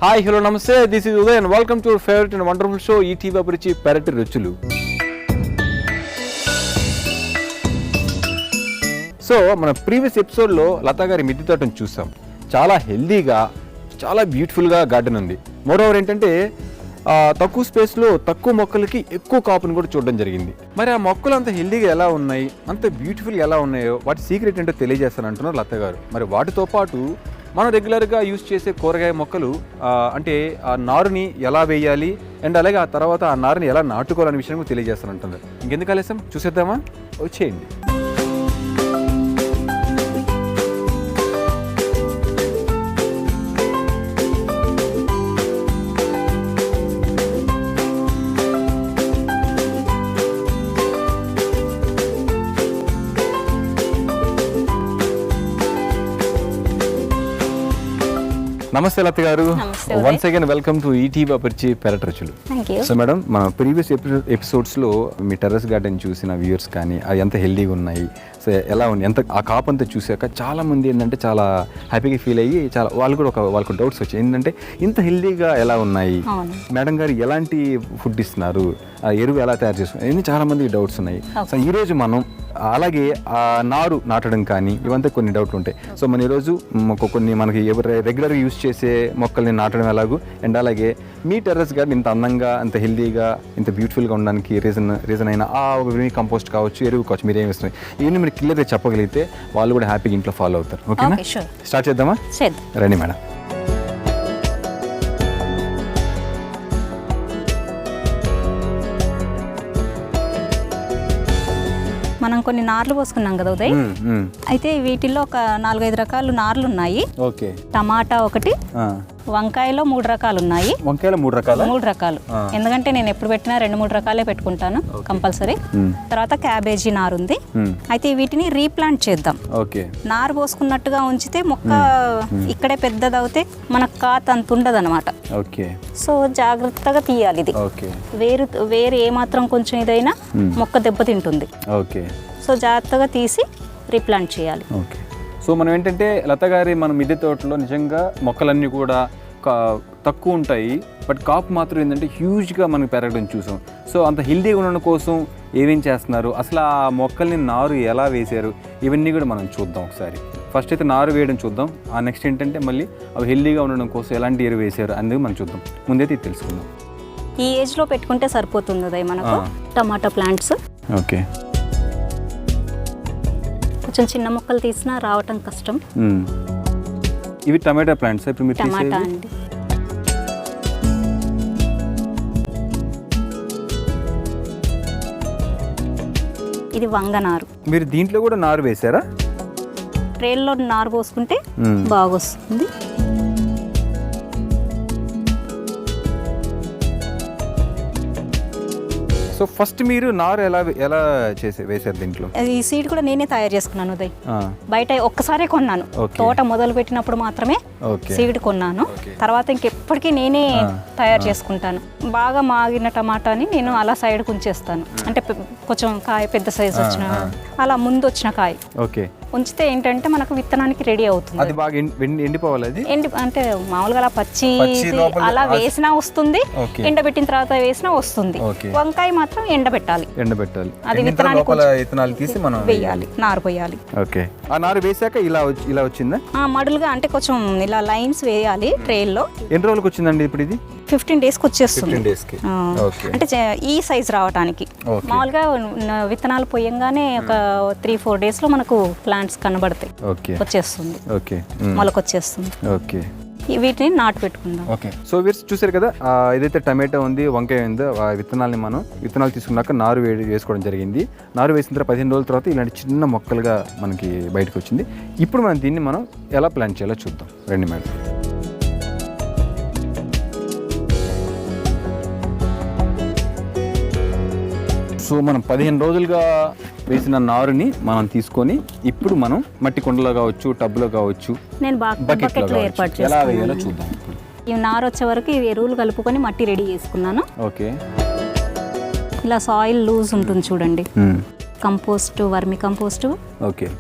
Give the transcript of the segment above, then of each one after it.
Hi hello నమస్తే, this is Uday and welcome to your favourite and wonderful show ETV అభిరుచి పెరటి రుచులు. So మన ప్రీవియస్ ఎపిసోడ్లో లతా గారి మిద్దె తోటను చూసాం. చాలా హెల్దీగా, చాలా బ్యూటిఫుల్గా గార్డెన్ ఉంది. మోరోవర్ ఏంటంటే తక్కువ స్పేస్లో తక్కువ మొక్కలకి ఎక్కువ కాపుని కూడా చూడడం జరిగింది. మరి ఆ మొక్కలు అంత హెల్దీగా ఎలా ఉన్నాయి, అంత బ్యూటిఫుల్గా ఎలా ఉన్నాయో వాటి సీక్రెట్ ఏంటో తెలియజేస్తానంటున్నారు లతా గారు. మరి వాటితో పాటు మనం రెగ్యులర్గా యూజ్ చేసే కూరగాయ మొక్కలు అంటే ఆ నారుని ఎలా వేయాలి అండ్ అలాగే ఆ తర్వాత ఆ నారుని ఎలా నాటుకోవాలనే విషయం కూడా తెలియజేస్తానంటున్నారు. ఇంకెందుకు ఆలస్యం, చూసేద్దామా? వచ్చేయండి. నమస్తే లత గారు, once again welcome to ETV అభిరుచి పెరటి రుచులు. సో మేడం, మన ప్రీవియస్ ఎపిసోడ్స్లో మీ టెర్రస్ గార్డెన్ చూసిన వ్యూయర్స్ కానీ అవి ఎంత హెల్దీగా ఉన్నాయి, సో ఎలా ఉంది, ఎంత ఆ కాపు అంతా చూసాక చాలా మంది ఏంటంటే చాలా హ్యాపీగా ఫీల్ అయ్యి చాలా వాళ్ళు కూడా వాళ్ళకు డౌట్స్ వచ్చాయి. ఏంటంటే ఇంత హెల్దీగా ఎలా ఉన్నాయి మేడం గారు, ఎలాంటి ఫుడ్ ఇస్తున్నారు, ఎరువు ఎలా తయారు చేస్తున్నారు, ఇవన్నీ చాలా మందికి డౌట్స్ ఉన్నాయి. సో ఈరోజు మనం అలాగే ఆ నారు నాటడం కానీ ఇవంతా కొన్ని డౌట్లు ఉంటాయి. సో మన ఈరోజు కొన్ని మనకి రెగ్యులర్గా యూజ్ చేసే మొక్కల్ని నాటడం ఎలాగూ అండ్ అలాగే మీ టెర్రస్ గార్డెన్ ఇంత అందంగా, ఇంత హెల్దీగా, ఇంత బ్యూటిఫుల్గా ఉండడానికి రీజన్ అయినా ఆ వెర్మి కంపోస్ట్ కావచ్చు, ఎరువు కావచ్చు, మీరు ఏమి ఇస్తున్నారు, ఇవన్నీ మీరు క్లియర్గా చెప్పగలిగితే వాళ్ళు కూడా హ్యాపీగా ఇంట్లో ఫాలో అవుతారు. ఓకేనా? స్టార్ట్ చేద్దామా? రండి మేడం. మనం కొన్ని నార్లు పోసుకున్నాం కదా ఉదయ్, అయితే వీటిల్లో ఒక 4-5 రకాలు నార్లు ఉన్నాయి. టమాటా ఒకటి, వంకాయలో 3 రకాలు ఉన్నాయి. వంకాయలో 3 రకాలు ఎందుకంటే నేను ఎప్పుడు పెట్టినా 2-3 రకాలే పెట్టుకుంటాను కంపల్సరీ. తర్వాత క్యాబేజీ నారు ఉంది. అయితే వీటిని రీప్లాంట్ చేద్దాం. నారు పోసుకున్నట్టుగా ఉంచితే మొక్క ఇక్కడే పెద్దదవుతే మనకు కాత అంత ఉండదు అనమాట. సో జాగ్రత్తగా తీయాలి. ఇది వేరు ఏమాత్రం కొంచెం ఇదైనా మొక్క దెబ్బతింటుంది. సో జాగ్రత్తగా తీసి రీప్లాంట్ చేయాలి. సో మనం ఏంటంటే లత గారి మన మిద్దె తోటలో నిజంగా మొక్కలన్నీ కూడా తక్కువ ఉంటాయి, బట్ కాపు మాత్రం ఏంటంటే హ్యూజ్గా మనకు పెరగడం చూసాం. సో అంత హెల్దీగా ఉండడం కోసం ఏమేం చేస్తున్నారు, అసలు ఆ మొక్కల్ని నారు ఎలా వేశారు, ఇవన్నీ కూడా మనం చూద్దాం ఒకసారి. ఫస్ట్ అయితే నారు వేయడం చూద్దాం. ఆ నెక్స్ట్ ఏంటంటే మళ్ళీ అవి హెల్దీగా ఉండడం కోసం ఎలాంటి ఎరువు వేశారు అనేది మనం చూద్దాం. ముందైతే ఇది తెలుసుకుందాం. ఈ ఏజ్లో పెట్టుకుంటే సరిపోతుంది మనకు టమాటా ప్లాంట్స్. కొంచెం చిన్న మొక్కలు తీసినా రావటం కష్టం. ఇవి టమాటా ప్లాంట్స్. ఇప్పుడు మీరు టమాటా అండి. ఇది వంగనారు. మీరు దీంట్లో కూడా నారు వేశారా? ట్రేల్లో నారు పోసుకుంటే బాగా వస్తుంది. సో ఫస్ట్ మీరు నారు ఎలా వేసారు దీంట్లో? ఈ సీడ్ కూడా నేనే తయారు చేసుకున్నాను ఉదయ్. బయట ఒక్కసారే కొన్నాను, తోట మొదలు పెట్టినప్పుడు మాత్రమే సీడ్ కొన్నాను. తర్వాత ఇంకెప్పటికీ నేనే తయారు చేసుకుంటాను. బాగా మాగిన టమాటాని నేను అలా సైడ్కి ఉంచేస్తాను. అంటే కొంచెం కాయ పెద్ద సైజు వచ్చిన, అలా ముందు వచ్చిన కాయ ఉంచితే ఏంటంటే మనకు విత్తనానికి రెడీ అవుతుంది. అది బాగా ఎండిపోవాలి. అది అంటే మామూలుగా అలా పచ్చి అలా వేసినా వస్తుంది, ఎండబెట్టిన తర్వాత వేసినా వస్తుంది. వంకాయ మాత్రం ఎండబెట్టాలి. అది విత్తనాలు తీసి మనం వేయాలి, నారు పోయాలి. ఆ నారు వేసాక ఇలా వచ్చిందా? మడులుగా అంటే కొంచెం ఇలా లైన్స్ వేయాలి ట్రేల్లో. ఎన్ని రోజులకు వచ్చిందండి ఇప్పుడు ఇది? 15 డేస్కి వచ్చేస్తుంది. అంటే ఈ సైజ్ రావడానికి మామూలుగా విత్తనాలు పోయంగానే ఒక 3-4 డేస్లో మనకు ప్లాంట్స్ కనబడతాయి. వచ్చేస్తుంది, మొలకొచ్చేస్తుంది. వీటిని నాటు పెట్టుకుందాం. సో వీరు చూసారు కదా, ఏదైతే టమాటో ఉంది, వంకాయ ఉందో ఆ విత్తనాలు తీసుకున్నాక నారు వేసుకోవడం జరిగింది. నారు వేసిన తర్వాత 15 రోజుల తర్వాత ఇలాంటి చిన్న మొక్కలుగా మనకి బయటకు వచ్చింది. ఇప్పుడు మనం దీన్ని ఎలా ప్లాంట్ చేయాలో చూద్దాం. రండి మేడం. సో మనం 15 రోజులుగా వేసిన నారుని మనం తీసుకొని ఇప్పుడు మనం మట్టి కుండలో కావచ్చు, టబ్లో కావచ్చు, నేను బకెట్లో ఏర్పాటు చేస్తాను. ఎలా వేయాలో చూద్దాం. ఈ నారు వచ్చే వరకు ఈ ఎరువులు కలుపుకొని మట్టి రెడీ చేసుకున్నాను. ఇలా సాయిల్ లూజ్ ఉంటుంది చూడండి, కంపోస్ట్, వర్మి కంపోస్ట్,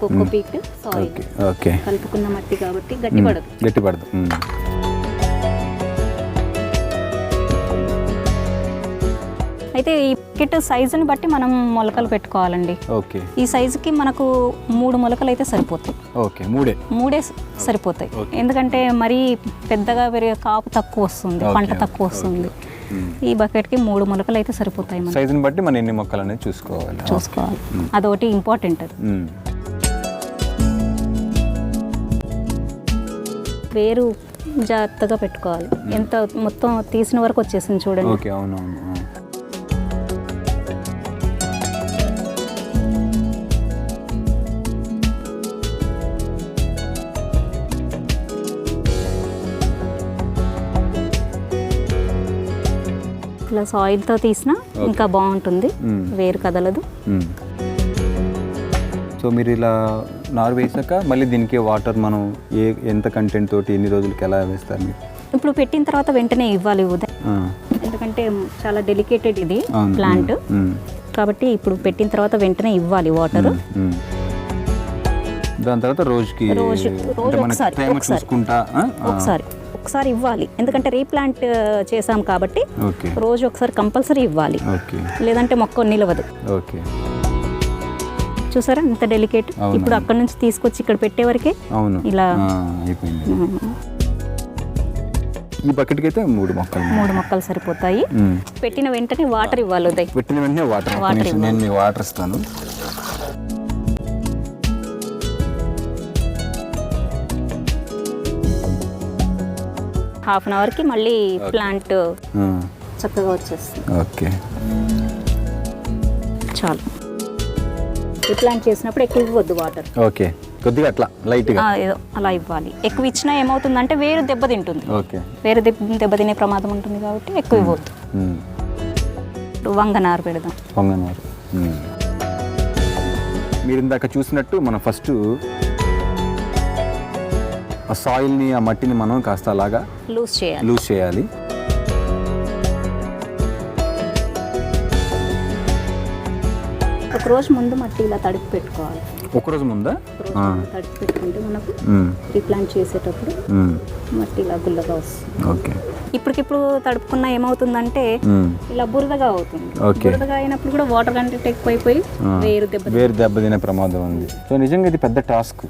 కోకోపీట్, సాయిల్ కలుపుకున్న మట్టి కాబట్టి గట్టిపడదు. అయితే ఈ కిట్ సైజుని బట్టి మనం మొలకలు పెట్టుకోవాలండి. ఓకే. ఈ సైజుకి మనకు 3 మొలకలు అయితే సరిపోతాయి. ఓకే, మూడే సరిపోతాయి. ఎందుకంటే మరీ పెద్దగా పెరిగే కాపు తక్కువ వస్తుంది, పంట తక్కువ వస్తుంది. ఈ బకెట్కి 3 మొలకలు అయితే సరిపోతాయి. సైజుని బట్టి మనం ఎన్ని మొక్కలు అనేది చూసుకోవాలి. అదొకటి ఇంపార్టెంట్. అది వేరు జాగ్రత్తగా పెట్టుకోవాలి. ఎంత మొత్తం తీసిన వరకు వచ్చేసింది చూడండి. ఓకే, అవునవును. ప్లస్ ఆయిల్తో తీసినా ఇంకా బాగుంటుంది, వేరు కదలదు. సో మీరు ఇలా నారు వేసాక మళ్ళీ దీనికి వాటర్ మనం ఎంత కంటెంట్ తోటి ఎన్ని రోజులకి ఎలా వేస్తారు మీరు? ఇప్పుడు పెట్టిన తర్వాత వెంటనే ఇవ్వాలి ఉదయం, ఎందుకంటే చాలా డెలికేటెడ్ ఇది ప్లాంట్ కాబట్టి ఇప్పుడు పెట్టిన తర్వాత వెంటనే ఇవ్వాలి వాటర్. దాని తర్వాత రోజుకి ఒకసారి ఇవ్వాలి, ఎందుకంటే రీప్లాంట్ చేసాం కాబట్టి రోజు ఒకసారి కంపల్సరీ ఇవ్వాలి, లేదంటే మొక్క నిలవదు. చూసారా ఎంత డెలికేట్. ఇప్పుడు అక్కడ నుంచి తీసుకొచ్చి ఇక్కడ పెట్టే వరకే ఇలా ఈ బకెట్కి అయితే 3 మొక్కలు సరిపోతాయి. పెట్టిన వెంటనే వాటర్ ఇవ్వాలి ఉదయ్. పెట్టిన వెంటనే వాటర్ నేను మీ వాటర్ ఇస్తాను. హాఫ్ అన్ అవర్కి మళ్ళీ ప్లాంట్ చక్కగా వచ్చేస్తుంది. ఓకే, చాలు. రీప్లాంట్ చేసినప్పుడు ఎక్కువ ఇవ్వద్దు వాటర్. ఓకే, కొద్దిగా అట్లా లైట్గా అలా ఇవ్వాలి. ఎక్కువ ఇచ్చినా ఏమవుతుందంటే వేరు దెబ్బతింటుంది. ఓకే, వేరు దెబ్బతినే ప్రమాదం ఉంటుంది కాబట్టి ఎక్కువ ఇవ్వద్దు. వంగనారు పెడదాం. వంగనారు మీరు ఇందాక చూసినట్టు మనం ఫస్ట్ ఆ సాయిల్ని, ఆ మట్టిని మనం కాస్త అలాగా లూజ్ చేయాలి. ఒక రోజు ముందు మట్టి ఇలా తడిపి పెట్టుకోవాలి. ఒక రోజు ముందా తడిపి పెట్టుకుంటే మనకు రీప్లాంట్ చేసేటప్పుడు మట్టి ఇలా గుల్లగా వస్తుంది. ఓకే, ఇప్పటికిప్పుడు తడుపుకున్నా ఏమవుతుందంటే ఇలా బురదగా అవుతుంది. బురదగా అయినప్పుడు కూడా వాటర్ కంటెంట్ ఎక్కువైపోయి వేరు దెబ్బతినే ప్రమాదం ఉంది. సో నిజంగా ఇది పెద్ద టాస్క్.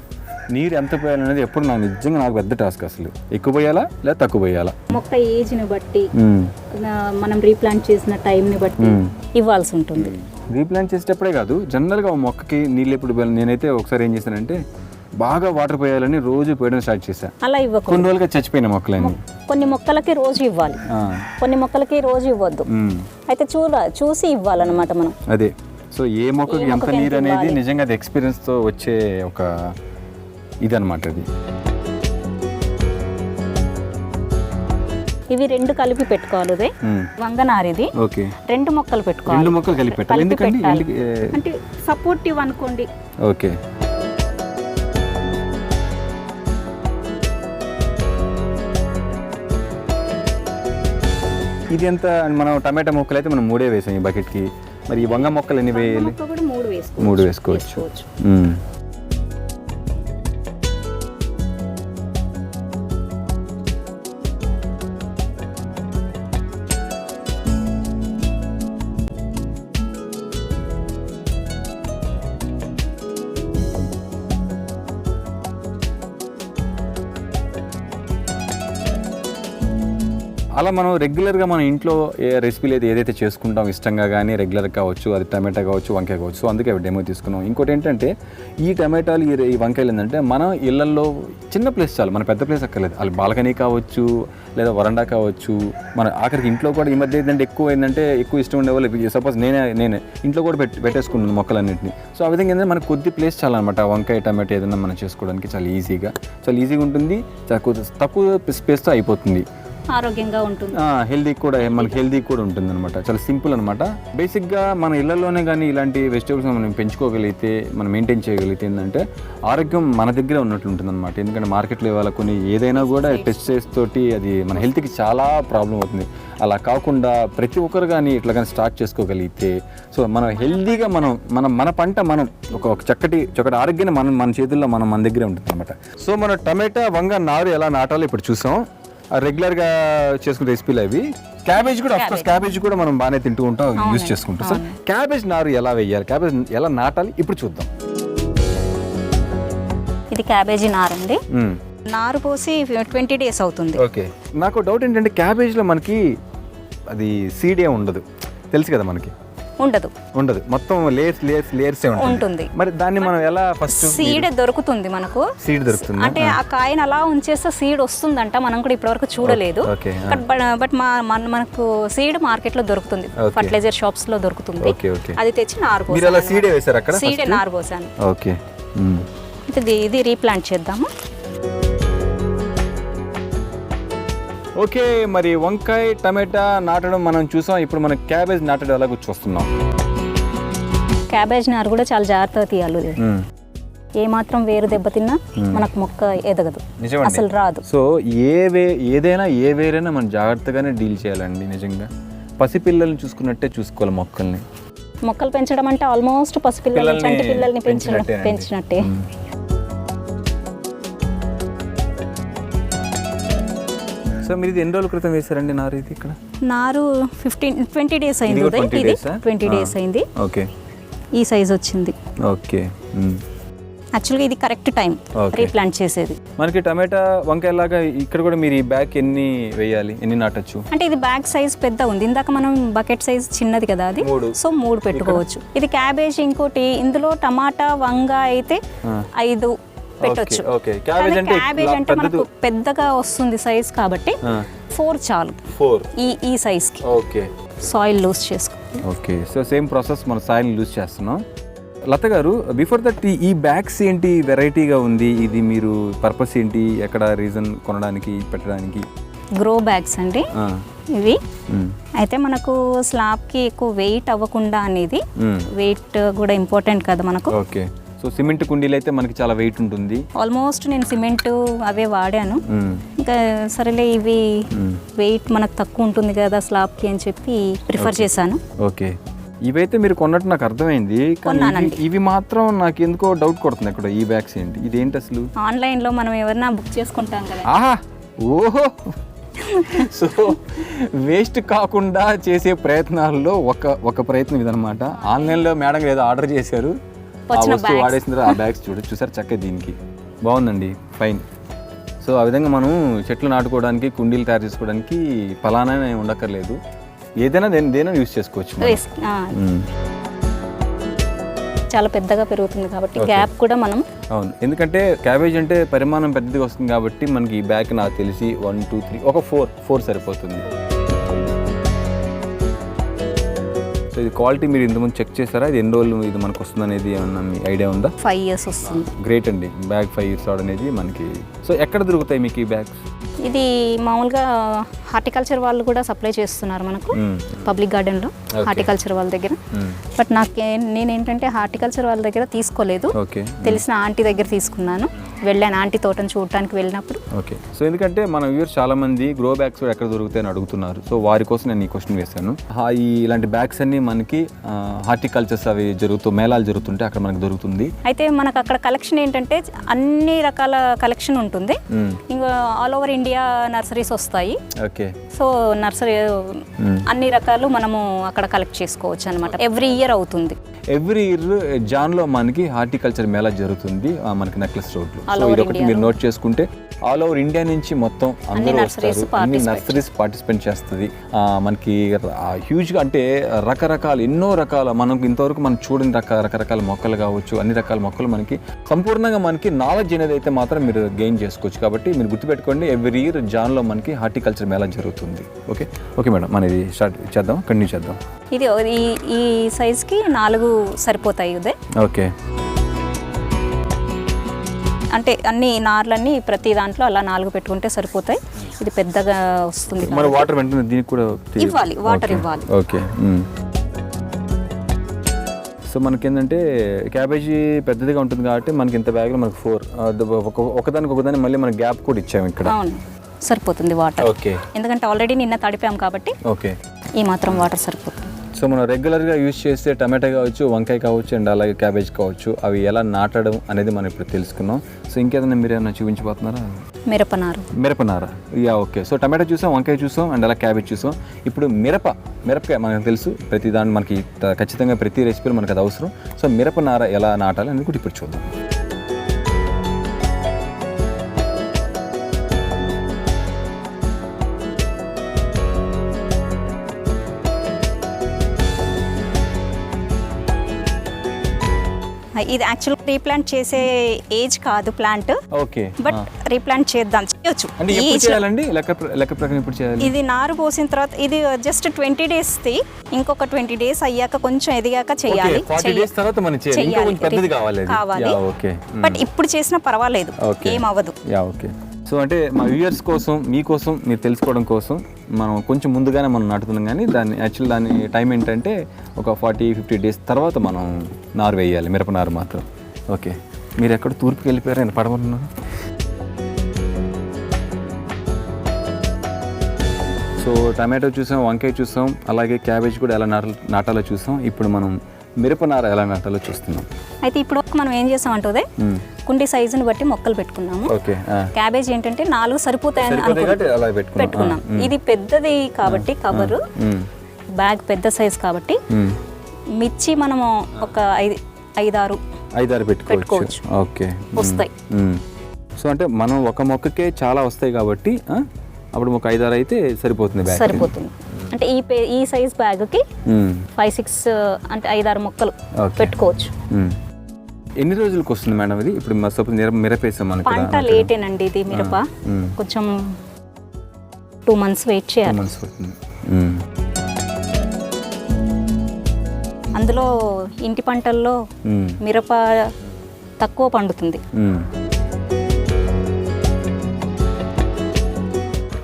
నీరు ఎంత పోయాలనేది ఎప్పుడు నాకు పెద్ద టాస్క్. అసలు ఎక్కువ పోయాలా లేదా తక్కువ పోయాలా, మొక్క ఏజ్ని బట్టి మనం రీప్లాంట్ చేసిన టైంని బట్టి ఇవ్వాల్సి ఉంటుంది. రీప్లాంట్ చేసేటప్పుడే కాదు, జనరల్గా మొక్కకి నీళ్ళు ఎప్పుడు పోయాలి. నేనైతే ఒకసారి ఏం చేశానంటే బాగా వాటర్ పోయాలని రోజు పోయడం స్టార్ట్ చేశాను. అలా ఇవ్వకు. కొన్ని రోజులుగా చచ్చిపోయిన మొక్కలని. కొన్ని మొక్కలకి రోజు ఇవ్వాలి, కొన్ని మొక్కలకి రోజు ఇవ్వద్దు. అయితే చూసి ఇవ్వాలన్నమాట మనం. అదే. సో ఏ మొక్కకి ఎంత నీరు అనేది నిజంగా అది ఎక్స్పీరియన్స్తో వచ్చే ఒక ఇదన్నమాట. అది ఇవి 2 కలిపి పెట్టుకోవాలి. అదే వంగనారు ఇది. ఓకే, 2 మొక్కలు పెట్టుకోవాలి. 2 మొక్కలు కలిపి పెట్టాలి. ఎందుకంటే అంటే సపోర్టివ్ అనుకోండి. ఓకే, ఇది ఎంత? మనం టమాటా మొక్కలు అయితే మనం 3 వేసాం ఈ బకెట్కి. మరి ఈ వంగ మొక్కలు ఎన్ని వేయాలి? 3 వేసుకోవచ్చు. అలా మనం రెగ్యులర్గా మన ఇంట్లో రెసిపీలు అయితే ఏదైతే చేసుకుంటాం ఇష్టంగా కానీ రెగ్యులర్ కావచ్చు, అది టమాటా కావచ్చు, వంకాయ కావచ్చు. సో అందుకే అవి డెమో తీసుకున్నాం. ఇంకోటి ఏంటంటే ఈ టమాటాలు ఈ వంకాయలు ఏంటంటే మనం ఇళ్లలో చిన్న ప్లేస్ చాలు, మన పెద్ద ప్లేస్ అక్కర్లేదు. అది బాల్కనీ కావచ్చు లేదా వరండా కావచ్చు. మన ఆఖరికి ఇంట్లో కూడా ఈ మధ్య ఏంటంటే ఎక్కువ ఇష్టం ఉండే వాళ్ళు, సపోజ్ నేనే ఇంట్లో కూడా పెట్టేసుకున్నాను మొక్కలన్నింటినీ. సో ఆ విధంగా ఏంటంటే మనకు కొద్ది ప్లేస్ చాలన్నమాట. వంకాయ టమాటా ఏదైనా మనం చేసుకోవడానికి చాలా ఈజీగా ఉంటుంది. తక్కువ స్పేస్తో అయిపోతుంది. ఆరోగ్యంగా ఉంటుంది, హెల్దీ కూడా, మనకి హెల్దీ కూడా ఉంటుంది అనమాట. చాలా సింపుల్ అనమాట. బేసిక్గా మన ఇళ్లలోనే కానీ ఇలాంటి వెజిటేబుల్స్ మనం పెంచుకోగలిగితే, మనం మెయింటైన్ చేయగలిగితే ఏంటంటే ఆరోగ్యం మన దగ్గర ఉన్నట్లు ఉంటుంది అనమాట. ఎందుకంటే మార్కెట్లో ఇవాళ కొన్ని ఏదైనా కూడా పెస్టిసైడ్స్ తోటి అది మన హెల్త్కి చాలా ప్రాబ్లం అవుతుంది. అలా కాకుండా ప్రతి ఒక్కరు కానీ ఇట్లా కానీ స్టార్ట్ చేసుకోగలిగితే, సో మనం హెల్దీగా మన పంట మనం ఒక చక్కటి ఆరోగ్యాన్ని మన చేతుల్లో మన దగ్గరే ఉంటుంది అనమాట. సో మన టమాటా వంగ నారు ఎలా నాటాలో ఇప్పుడు చూసాం. రెగ్యులర్గా చేసుకునే రెసిపీలు అవి. క్యాబేజ్ కూడా ఆఫ్కోర్స్ క్యాబేజ్ కూడా మనం బాగానే తింటూ ఉంటాం, యూజ్ చేసుకుంటాం. సార్ క్యాబేజ్ నారు ఎలా వేయాలి, క్యాబేజ్ ఎలా నాటాలి ఇప్పుడు చూద్దాం. ఇది క్యాబేజీ నారు అండి. నారు పోసి 20 days అవుతుంది. ఓకే, నాకు డౌట్ ఏంటంటే క్యాబేజ్లో మనకి అది సీడే ఉండదు, తెలుసు కదా మనకి. ఉండదు, మొత్తం లేయర్స్ ఉంటుంది. మరి దాన్ని మనం ఎలా ఫస్ట్ సీడ్ దొరుకుతుంది మనకు. సీడ్ దొరుకుతుంది అంటే ఆ కాయను అలా ఉంచేస్తే సీడ్ వస్తుందంట, మనం కూడా ఇప్పటివరకు చూడలేదు. బట్ మనకు సీడ్ మార్కెట్ లో దొరుకుతుంది, ఫర్టిలైజర్ షాప్స్ లో దొరుకుతుంది. అది తెచ్చి నారు పోసాను. సీడే నారు పోసాను. ఓకే, ఇది రీప్లాంట్ చేద్దాము. ఓకే, మరి వంకాయ టమాటా నాటడం మనం చూసాం, ఇప్పుడు మనం క్యాబేజ్ నాటడం ఎలాగో చూస్తున్నాం. క్యాబేజ్ నారు కూడా చాలా జాగ్రత్తగా తీయాలి. ఏ మాత్రం వేరు దెబ్బతిన్నా మనకు మొక్క ఎదగదు, అసలు రాదు. సో ఏదైనా ఏ వేరైనా మనం జాగ్రత్తగానే డీల్ చేయాలండి. నిజంగా పసిపిల్లల్ని చూసుకున్నట్టే చూసుకోవాలి మొక్కల్ని. మొక్కలు పెంచడం అంటే ఆల్మోస్ట్ పసిపిల్లల్ని చంటి పిల్లల్ని పెంచినట్టే. సో మీరు ఇది ఎన్ని రోజుల క్రితం వేసారండి నారు? ఇది ఇక్కడ నారు 20 days అయింది. 20 days అయింది. ఓకే, ఈ సైజ్ వచ్చింది. ఓకే, యాక్చువల్గా ఇది కరెక్ట్ టైం రీప్లాంట్ చేసేది. మనకి టమాటా వంకాయ లాగా ఇక్కడ కూడా మీరు ఈ బ్యాగ్ ఎన్ని వేయాలి, ఎన్ని నాటచ్చు? అంటే ఇది బ్యాగ్ సైజ్ పెద్ద ఉంది, ఇందాక మనం బకెట్ సైజ్ చిన్నది కదా అది, సో 3 పెట్టుకోవచ్చు. ఇది క్యాబేజ్, ఇంకోటి ఇందులో టమాటా వంగ అయితే 5 పెట్టొచ్చు. క్యాబేజ్ అంటే మనకు పెద్దగా వస్తుంది సైజ్ కాబట్టి 4 చాలు. ఈ సైజ్ కి. ఓకే, సాయిల్ లూజ్ చేసుకో. ఓకే, సో సేమ్ ప్రాసెస్ మనం సాయిల్ లూజ్ చేస్తున్నాం. లత గారు, బిఫోర్ దట్ ఈ బ్యాగ్స్ ఏంటి వెరైటీగా ఉంది, ఇది మీరు పర్పస్ ఏంటి, ఎక్కడ రీజన్ కొనడానికి పెట్టడానికి? గ్రో బ్యాగ్స్ అండి ఇవి. అయితే మనకు స్లాబ్కి ఎక్కువ వెయిట్ అవ్వకుండా అనేది, వెయిట్ కూడా ఇంపార్టెంట్ కదా మనకు. ఓకే, సో సిమెంట్ కుండీలు అయితే మనకి చాలా వెయిట్ ఉంటుంది. ఆల్మోస్ట్ నేను సిమెంట్ అవే వాడాను. ఇంకా సరేలే ఇవి వెయిట్ మనకు తక్కువ ఉంటుంది కదా స్లాబ్కి అని చెప్పి ప్రిఫర్ చేశాను. ఓకే, ఇవైతే మీరు కొన్నట్టు నాకు అర్థమైంది, ఇవి మాత్రం నాకు ఎందుకో డౌట్ కొడుతుంది. అక్కడ ఈ బ్యాగ్స్ ఏంటి, ఇదేంటి అసలు? ఆన్లైన్లో మనం ఎవరైనా బుక్ చేసుకుంటాం కదా. ఆహా, ఓహో, సో వేస్ట్ కాకుండా చేసే ప్రయత్నాల్లో ఒక ప్రయత్నం ఇదనమాట. ఆన్లైన్లో మేడం ఏదో ఆర్డర్ చేశారు, వాడేసిన తర్వాత ఆ బ్యాగ్స్ చూసారు చక్కగా, దీనికి బాగుందండి, ఫైన్. సో ఆ విధంగా మనం చెట్లు నాటుకోవడానికి, కుండీలు తయారు చేసుకోవడానికి ఫలానా ఉండక్కర్లేదు, ఏదైనా దేనైనా యూజ్ చేసుకోవచ్చు. చాలా పెద్దగా పెరుగుతుంది కాబట్టి గ్యాప్ కూడా మనం. అవును, ఎందుకంటే క్యాబేజ్ అంటే పరిమాణం పెద్దగా వస్తుంది కాబట్టి మనకి ఈ బ్యాగ్ నాకు తెలిసి 1 2 3 ఒక 4 సరిపోతుంది. సో ఇది క్వాలిటీ మీరు ఇంతకుముందు చెక్ చేస్తారా? ఇది ఎన్ని రోజులు ఇది మనకు వస్తుంది అనేది ఏమన్నా మీ ఐడియా ఉందా? 5 years వస్తుంది. గ్రేట్ అండి, బ్యాగ్ 5 years రావడం అనేది మనకి. సో ఎక్కడ దొరుకుతాయి మీకు ఈ బ్యాగ్స్? ఇది మామూలుగా హార్టికల్చర్ వాళ్ళు కూడా సప్లై చేస్తున్నారు మనకు, పబ్లిక్ గార్డెన్లో హార్టికల్చర్ వాళ్ళ దగ్గర. బట్ నేనేంటంటే హార్టికల్చర్ వాళ్ళ దగ్గర తీసుకోలేదు, తెలిసిన ఆంటీ దగ్గర తీసుకున్నాను. వెళ్ళాను ఆంటీ తోటను చూడటానికి వెళ్ళినప్పుడు. ఓకే, సో ఎందుకంటే మన వ్యూవర్స్ చాలా మంది గ్రో బ్యాగ్స్ ఎక్కడ దొరుకుతాయని అడుగుతున్నారు. సో వారి కోసం నేను ఈ క్వశ్చన్ వేశాను. ఇలాంటి బ్యాగ్స్ అన్ని మనకి హార్టికల్చర్స్ అవి మేళాలు జరుగుతుంటే అక్కడ మనకు దొరుకుతుంది. అయితే మనకు అక్కడ కలెక్షన్ ఏంటంటే అన్ని రకాల కలెక్షన్ ఉంటుంది. ఇంకా ఆల్ ఓవర్ ఇండియా నర్సరీస్ వస్తాయి. ఓకే, సో నర్సరీ అన్ని రకాలు మనము అక్కడ కలెక్ట్ చేసుకోవచ్చు అనమాట. ఎవ్రీ ఇయర్ అవుతుంది. ఎవ్రీ ఇయర్ జాన్లో మనకి హార్టికల్చర్ మేళా జరుగుతుంది మనకి నెక్లెస్ రోడ్లో. సో ఇది ఒకటి మీరు నోట్ చేసుకుంటే ఆల్ ఓవర్ ఇండియా నుంచి మొత్తం అందరూ వస్తారు, అన్ని నర్సరీస్ పార్టిసిపేట్ చేస్తుంది. మనకి హ్యూజ్గా అంటే రకరకాల ఎన్నో రకాల మనకు ఇంతవరకు మనం చూడని రకరకాల మొక్కలు కావచ్చు, అన్ని రకాల మొక్కలు మనకి సంపూర్ణంగా మనకి నాలెడ్జ్ అనేది అయితే మాత్రం మీరు గెయిన్ చేసుకోవచ్చు. కాబట్టి మీరు గుర్తుపెట్టుకోండి, ఎవ్రీ ఇయర్ జాన్లో మనకి హార్టికల్చర్ మేళా జరుగుతుంది. ఓకే మేడం, మనం ఇది స్టార్ట్ చేద్దాం, కంటిన్యూ చేద్దాం. ఇది ఈ సైజ్కి 4 సరిపోతాయి. ఓకే, అంటే అన్ని నార్లన్నీ ప్రతి దాంట్లో అలా 4 పెట్టుకుంటే సరిపోతాయి. ఇది పెద్దగా వస్తుంది, మరి వాటర్ వెంటనే దీనికి కూడా ఇవ్వాలి, వాటర్ ఇవ్వాలి. ఓకే, సో మనకేంటంటే క్యాబేజీ పెద్దదిగా ఉంటుంది కాబట్టి మనకి ఇంత బ్యాగ్లో మనకు 4 ఒకదానికి మళ్ళీ మన గ్యాప్ కూడా ఇచ్చాము ఇక్కడ. అవును, సరిపోతుంది వాటర్. ఓకే, ఎందుకంటే ఆల్రెడీ నిన్న తడిపాం కాబట్టి ఓకే, ఈ మాత్రం వాటర్ సరిపోతుంది. సో మనం రెగ్యులర్గా యూజ్ చేసే టమాటా కావచ్చు, వంకాయ కావచ్చు అండ్ అలాగే క్యాబేజ్ కావచ్చు, అవి ఎలా నాటడం అనేది మనం ఇప్పుడు తెలుసుకున్నాం. సో ఇంకేదైనా మీరు ఏమైనా చూపించబోతున్నారా? మిరపనార. Yeah, okay. సో టమాటా చూసాం, వంకాయ చూసాం అండ్ అలా క్యాబేజ్ చూసాం. ఇప్పుడు మిరపకాయ మనకు తెలుసు, ప్రతి దాని మనకి ఖచ్చితంగా ప్రతి రెసిపీలో మనకు అది అవసరం. సో మిరపనార ఎలా నాటాలి అనేది కూడా ఇప్పుడు చూద్దాం. ఇది యాక్చువల్ రీప్లాంట్ చేసే ఏజ్ కాదు ప్లాంట్. ఓకే. బట్ రీప్లాంట్ చేయొచ్చు. అంటే ఎప్పుడు చేయాలండి? లెక్క ప్రకారం ఎప్పుడు చేయాలి? ఇది నారు పోసిన తర్వాత ఇది జస్ట్ 20 days ది. ఇంకొక 20 days అయ్యాక కొంచెం ఎదిగాక చేయాలి. 40 days తర్వాత మనం చేయాలి. ఇంకా కొంచెం పెద్దది కావాలి. Yeah, okay. బట్ ఇప్పుడు చేసినా పర్వాలేదు, ఏం అవ్వదు. Yeah, okay. సో అంటే మా వ్యూయర్స్ కోసం, మీకోసం, మీరు తెలుసుకోవడం కోసం మనం కొంచెం ముందుగానే మనం నాటుతున్నాం. కానీ దాని టైం ఏంటంటే ఒక 40-50 days తర్వాత మనం నారు వేయాలి, మిరపనారు మాత్రం. ఓకే. మీరు ఎక్కడ తూర్పుకి వెళ్ళిపోయారు? నేను పడమన్నాను. సో టమాటో చూసాం, వంకాయ చూసాం, అలాగే క్యాబేజ్ కూడా ఎలా నాటాలో చూసాం. ఇప్పుడు మనం మిరపనార ఎలా నాటాలో చూస్తున్నాం. అయితే ఇప్పుడు మనం ఏం చేసాం అంటే కుండి సైజుని బట్టి మొక్కలు పెట్టుకున్నాము. ఓకే. క్యాబేజ్ ఏంటంటే 4 సరిపోతాయని పెట్టుకున్నాం. ఇది పెద్దది కాబట్టి కవరు, బ్యాగ్ పెద్ద సైజ్ కాబట్టి మిర్చి మనము ఒక 5-6 పెట్టుకోవచ్చు. ఓకే, వస్తాయి. సో అంటే మనం ఒక మొక్కకే చాలా వస్తాయి కాబట్టి అప్పుడు ఒక 5-6 అయితే సరిపోతుంది. అంటే ఈ సైజ్ బ్యాగ్కి 5-6 అంటే 5-6 మొక్కలు పెట్టుకోవచ్చు. ఎన్ని రోజులకు వస్తుంది మేడం ఇది? ఇప్పుడు మిరపేసాం మనకి పంట లేటేనండి ఇది మిరప. కొంచెం 2 months వెయిట్ చేయాలి. అందులో ఇంటి పంటల్లో మిరప తక్కువ పండుతుంది,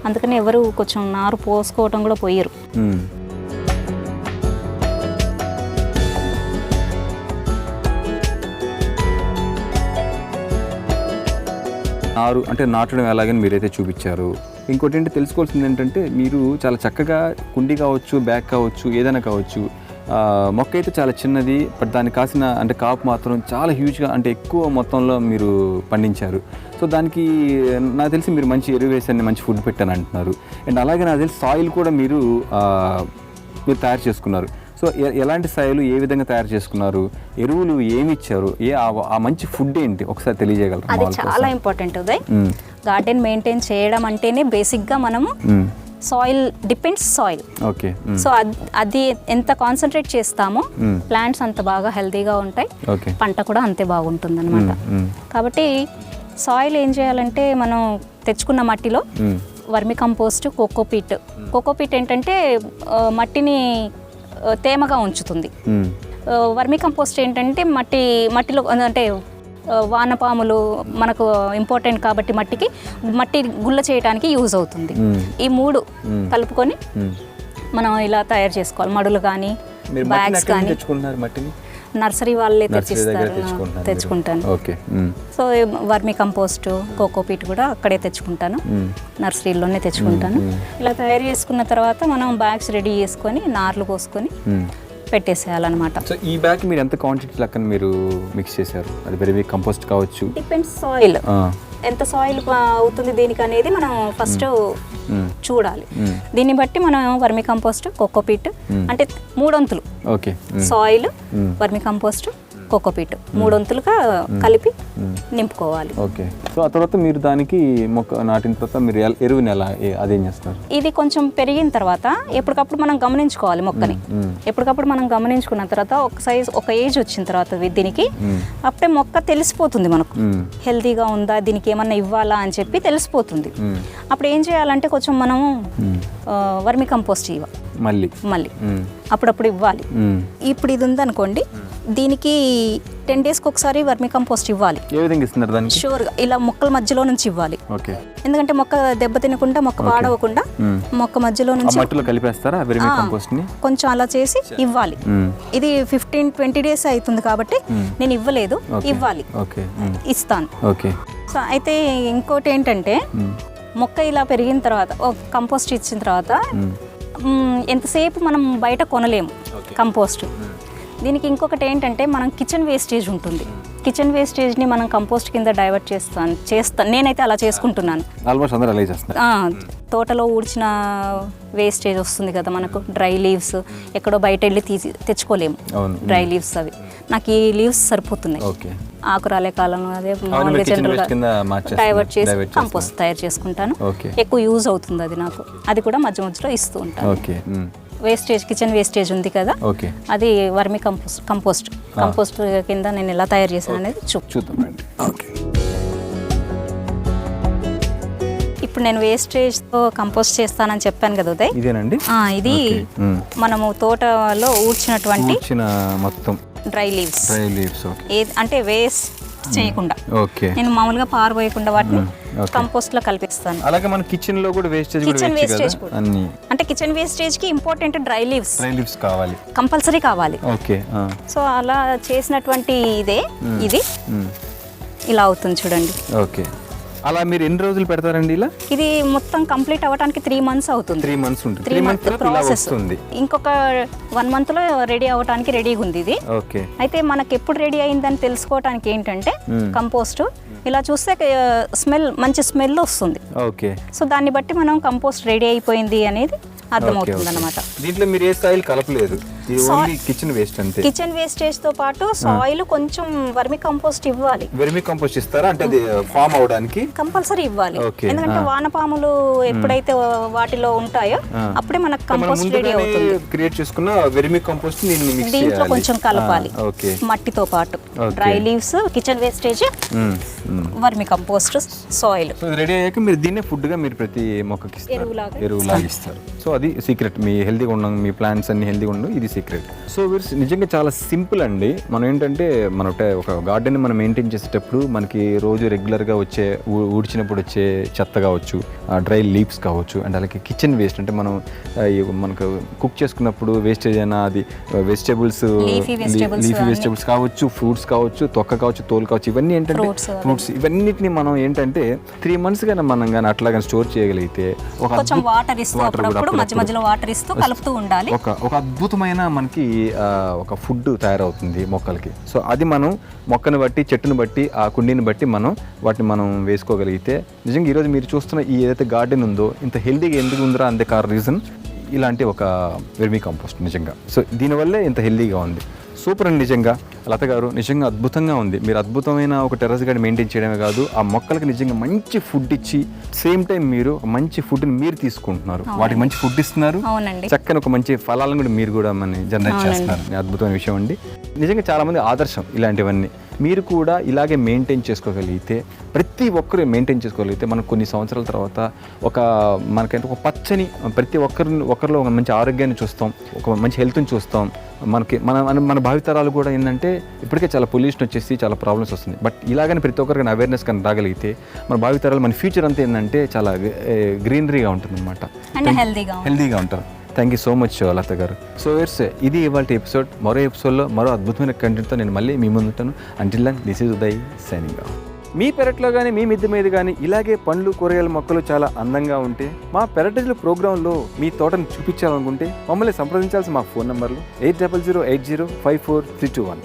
అందుకని ఎవరు కొంచెం నారు పోసుకోవటం కూడా పోయారు. నారు అంటే నాటడం ఎలాగని మీరైతే చూపించారు. ఇంకోటి ఏంటి తెలుసుకోవాల్సింది ఏంటంటే, మీరు చాలా చక్కగా కుండీ కావచ్చు, బ్యాగ్ కావచ్చు, ఏదైనా కావచ్చు, మొక్క అయితే చాలా చిన్నది, బట్ దానికి కాసిన అంటే కాపు మాత్రం చాలా హ్యూజ్గా, అంటే ఎక్కువ మొత్తంలో మీరు పండించారు. సో దానికి నాకు తెలిసి మీరు మంచి ఎరువు వేసాన్ని, మంచి ఫుడ్ పెట్టాను అంటున్నారు. అండ్ అలాగే నాకు తెలిసి సాయిల్ కూడా మీరు తయారు చేసుకున్నారు. సో ఎలాంటి సాయిల్, ఏ విధంగా తయారు చేసుకున్నారు, ఎరువులు ఏమి ఇచ్చారు, ఆ మంచి ఫుడ్ ఏంటి ఒకసారి తెలియజేయగలరు? అది చాలా ఇంపార్టెంట్ ఉదయ్. గార్డెన్ మెయింటైన్ చేయడం అంటేనే బేసిక్గా మనము soil depends soil. Okay. So అది ఎంత కాన్సన్ట్రేట్ చేస్తామో ప్లాంట్స్ అంత బాగా హెల్తీగా ఉంటాయి, పంట కూడా అంతే బాగుంటుంది అనమాట. కాబట్టి సాయిల్ ఏం చేయాలంటే, మనం తెచ్చుకున్న మట్టిలో వర్మి కంపోస్ట్, కోకోపీట్ ఏంటంటే మట్టిని తేమగా ఉంచుతుంది. వర్మి కంపోస్ట్ ఏంటంటే మట్టిలో అంటే వానపాములు మనకు ఇంపార్టెంట్ కాబట్టి మట్టి గుల్ల చేయడానికి యూజ్ అవుతుంది. ఈ 3 కలుపుకొని మనం ఇలా తయారు చేసుకోవాలి. మడులు కానీ, బ్యాగ్స్ కానీ నర్సరీ వాళ్ళే తెచ్చుకుంటాను. సో వర్మి కంపోస్ట్, కోకోపీట్ కూడా అక్కడే తెచ్చుకుంటాను, నర్సరీలోనే తెచ్చుకుంటాను. ఇలా తయారు చేసుకున్న తర్వాత మనం బ్యాగ్స్ రెడీ చేసుకొని నార్లు పోసుకొని పెట్టేసేయాలన్నమాట. సో ఈ బ్యాగ్ మీరు ఎంత క్వాంటిటీ లెక్కన మీరు మిక్స్ చేశారు? అది వెరీ కంపోస్ట్ కావచ్చు, డిపెండ్స్ సాయిల్, ఎంత సాయిల్ అవుతుంది దీనికి అనేది మనం ఫస్ట్ చూడాలి. దీన్ని బట్టి మనం వర్మి కంపోస్ట్, కోకోపీట్ అంటే 3 వంతులు సాయిల్, వర్మి కంపోస్ట్, కోకోపీట్ 3 వంతులుగా కలిపి నింపుకోవాలి. ఓకే. సో ఆ తర్వాత మీరు దానికి మొక్క నాటిన తర్వాత మీరు ఎరువుని ఎలా అదేం చేస్తారు? ఇది కొంచెం పెరిగిన తర్వాత ఎప్పటికప్పుడు మనం గమనించుకోవాలి మొక్కని. ఎప్పటికప్పుడు మనం గమనించుకున్న తర్వాత ఒక ఏజ్ వచ్చిన తర్వాత దీనికి అప్పుడే మొక్క తెలిసిపోతుంది మనకు, హెల్తీగా ఉందా, దీనికి ఏమన్నా ఇవ్వాలా అని చెప్పి తెలిసిపోతుంది. అప్పుడు ఏం చేయాలంటే కొంచెం మనము వర్మి కంపోస్ట్ మళ్ళీ అప్పుడప్పుడు ఇవ్వాలి. ఇప్పుడు ఇది ఉందనుకోండి, దీనికి 10 daysకి ఒకసారి వర్మి కంపోస్ట్ ఇవ్వాలి. ఏ విధంగా ఇస్తున్నారు దానికి? షూర్గా ఇలా మొక్కల మధ్యలో నుంచి ఇవ్వాలి. ఎందుకంటే మొక్క దెబ్బ తినకుండా, మొక్క పాడవకుండా మొక్క మధ్యలో నుంచి మట్టిలో కలిపేస్తారా వర్మి కంపోస్ట్ ని? కొంచెం అలా చేసి ఇవ్వాలి. ఇది 15-20 days అవుతుంది కాబట్టి నేను ఇవ్వలేదు, ఇవ్వాలి, ఇస్తాను. సో అయితే ఇంకోటి ఏంటంటే, మొక్క ఇలా పెరిగిన తర్వాత కంపోస్ట్ ఇచ్చిన తర్వాత ఎంతసేపు మనం బయట కొనలేము కంపోస్ట్. దీనికి ఇంకొకటి ఏంటంటే మనం కిచెన్ వేస్టేజ్ ఉంటుంది. కిచెన్ వేస్టేజ్ని మనం కంపోస్ట్ కింద డైవర్ట్ చేస్తాను నేనైతే అలా చేసుకుంటున్నాను. ఆల్మోస్ట్ అందరూ అలా చేస్తున్నారు. తోటలో ఊడ్చిన వేస్టేజ్ వస్తుంది కదా మనకు, డ్రై లీవ్స్ ఎక్కడో బయట వెళ్ళి తెచ్చుకోలేము డ్రై లీవ్స్. అవి నాకు ఈ లీవ్స్ సరిపోతున్నాయి. ఆకురాలే కాలంలో అదే మామూలుగా జనరల్గా డైవర్ట్ చేసి కంపోస్ట్ తయారు చేసుకుంటాను. ఎక్కువ యూజ్ అవుతుంది అది నాకు. అది కూడా మధ్య మధ్యలో ఇస్తూ ఉంటాను. వేస్టేజ్ కిచెన్ వేస్టేజ్ ఉంది కదా, అది వర్మి కంపోస్ట్ కింద నేను ఎలా తయారు చేశాను అనేది చూద్దామండి. ఇప్పుడు నేను వేస్టేజ్తో కంపోస్ట్ చేస్తానని చెప్పాను కదా ఉదయ్, ఇదేనండి. ఇది మనము తోటలో ఊడ్చినటువంటి మొత్తం డ్రై లీవ్స్ అంటే వేస్ట్ చేయకుండా నేను మామూలుగా పారబోయకుండా వాటిని కంపోస్ట్ లో కలిపిస్తాను. అలాగే మన కిచెన్ లో కూడా వేస్టేజ్ అంటే కిచెన్ వేస్టేజ్ కి ఇంపార్టెంట్ డ్రై లీవ్స్ కావాలి, కంపల్సరీ కావాలి. సో అలా చేసినటువంటి ఇది ఇలా అవుతుంది చూడండి. అలా మీరు ఎన్ని రోజులు పెడతారండి ఇలా? ఇది మొత్తం కంప్లీట్ అవ్వడానికి 3 months అవుతుంది. 3 months ఉంటుంది. 3 months ప్రాసెస్ ఉంది. ఇంకొక 1 month లో రెడీ అవ్వడానికి రెడీగా ఉంది ఇది. అయితే మనకి ఎప్పుడు రెడీ అయిందని తెలుసుకోవడానికి ఏంటంటే కంపోస్ట్ ఇలా చూస్తే మంచి స్మెల్ వస్తుంది. సో దాన్ని బట్టి మనం కంపోస్ట్ రెడీ అయిపోయింది అనేది అర్థమవుతుంది అన్నమాట. దీంట్లో మీరు ఏ సాయిల్ కలపలేదు, కిచెన్ వేస్ట్ అంతే. కిచెన్ వేస్టేజ్ తో పాటు సాయిల్ కొంచెం వర్మి కంపోస్ట్ ఇవ్వాలి. వర్మి కంపోస్ట్ ఇస్తారా? అంటే అది ఫామ్ అవడానికి కంపల్సరీ ఇవ్వాలి. ఎందుకంటే వానపాములు ఎప్పుడైతే వాటిలో ఉంటాయో అప్పుడే మనకు కంపోస్ట్ రెడీ అవుతుంది. క్రియేట్ చేసుకున్న వర్మి కంపోస్ట్ దీంట్లో కొంచెం కలపాలి మట్టితో పాటు. డ్రై లీవ్స్, కిచెన్ వేస్టేజ్, వర్మి కంపోస్ట్, సాయిల్ రెడీ అయ్యాక మీరు దీన్నే ఫుడ్ గా మీరు ప్రతి మొక్కకి ఎరువులాగా ఇస్తారు. సో అది సీక్రెట్. మీ హెల్తీగా ఉండడం, మీ ప్లాంట్స్ అన్ని హెల్తీగా ఉండడం, ఇది సీక్రెట్. సో వీర్స్ నిజంగా చాలా సింపుల్ అండి. మనం ఏంటంటే ఒక గార్డెన్ మనం మెయింటైన్ చేసేటప్పుడు మనకి రోజు రెగ్యులర్గా వచ్చే ఊడ్చినప్పుడు వచ్చే చెత్త కావచ్చు, డ్రై లీవ్స్ కావచ్చు, అండ్ అలాగే కిచెన్ వేస్ట్ అంటే మనకు కుక్ చేసుకున్నప్పుడు వేస్టేజ్ అయినా అది వెజిటేబుల్స్, లీఫీ వెజిటేబుల్స్ కావచ్చు, ఫ్రూట్స్ కావచ్చు, తొక్క కావచ్చు, తోలు కావచ్చు, ఇవన్నీ ఏంటంటే ఫ్రూట్స్ ఇవన్నిటిని మనం ఏంటంటే 3 months కానీ మనం కానీ అట్లా కానీ స్టోర్ చేయగలిగితే ఒక అద్భుతమైన మనకి ఒక ఫుడ్ తయారవుతుంది మొక్కలకి. సో అది మనం మొక్కను బట్టి, చెట్టును బట్టి, ఆ కుండీని బట్టి వాటిని మనం వేసుకోగలిగితే నిజంగా ఈరోజు మీరు చూస్తున్న ఈ ఏదైతే గార్డెన్ ఉందో ఇంత హెల్దీగా ఎందుకు ఉందో అంతే రీజన్ ఇలాంటి ఒక వెర్మీ కంపోస్ట్ నిజంగా. సో దీనివల్లే ఇంత హెల్దీగా ఉంది. సూపర్ అండి నిజంగా. లత గారు నిజంగా అద్భుతంగా ఉంది. మీరు అద్భుతమైన ఒక టెర్రస్ గార్డెన్ మెయింటైన్ చేయడమే కాదు, ఆ మొక్కలకి నిజంగా మంచి ఫుడ్ ఇచ్చి సేమ్ టైం మీరు మంచి ఫుడ్ని మీరు తీసుకుంటున్నారు, వాటికి మంచి ఫుడ్ ఇస్తున్నారు, చక్కని ఒక మంచి ఫలాలను కూడా మీరు కూడా మన జనరేట్ చేస్తున్నారు. అద్భుతమైన విషయం అండి. నిజంగా చాలామంది ఆదర్శం ఇలాంటివన్నీ. మీరు కూడా ఇలాగే మెయింటైన్ చేసుకోగలిగితే, ప్రతి ఒక్కరు మెయింటైన్ చేసుకోగలిగితే మనకు కొన్ని సంవత్సరాల తర్వాత మనకంటే ఒక పచ్చని ప్రతి ఒక్కరిలో ఒక మంచి ఆరోగ్యాన్ని చూస్తాం, ఒక మంచి హెల్త్ని చూస్తాం. మన భావితరాలు కూడా ఏంటంటే ఇప్పటికే చాలా పొల్యూషన్ వచ్చేసి చాలా ప్రాబ్లమ్స్ వస్తుంది. బట్ ఇలాగని ప్రతి ఒక్కరికి అవేర్నెస్ కానీ రాగలిగితే మన భావితరాలు, మన ఫ్యూచర్ అంతా ఏంటంటే చాలా గ్రీనరీగా ఉంటుంది అనమాట, హెల్దీగా ఉంటారు. థ్యాంక్ యూ సో మచ్ లత గారు. సో ఇది ఇవాళ ఎపిసోడ్. మరో ఎపిసోడ్లో మరో అద్భుతమైన కంటెంట్తో నేను మళ్ళీ మీ ముందు ఉంటాను. Until then this is Uday signing off. మీ పెరట్లో కానీ మీ మిద్దె మీద కానీ ఇలాగే పండ్లు, కూరగాయల మొక్కలు చాలా అందంగా ఉంటే మా పెరటేజ్ల ప్రోగ్రాంలో మీ తోటను చూపించాలనుకుంటే మమ్మల్ని సంప్రదించాల్సిన మా ఫోన్ నంబర్లు 8008054321.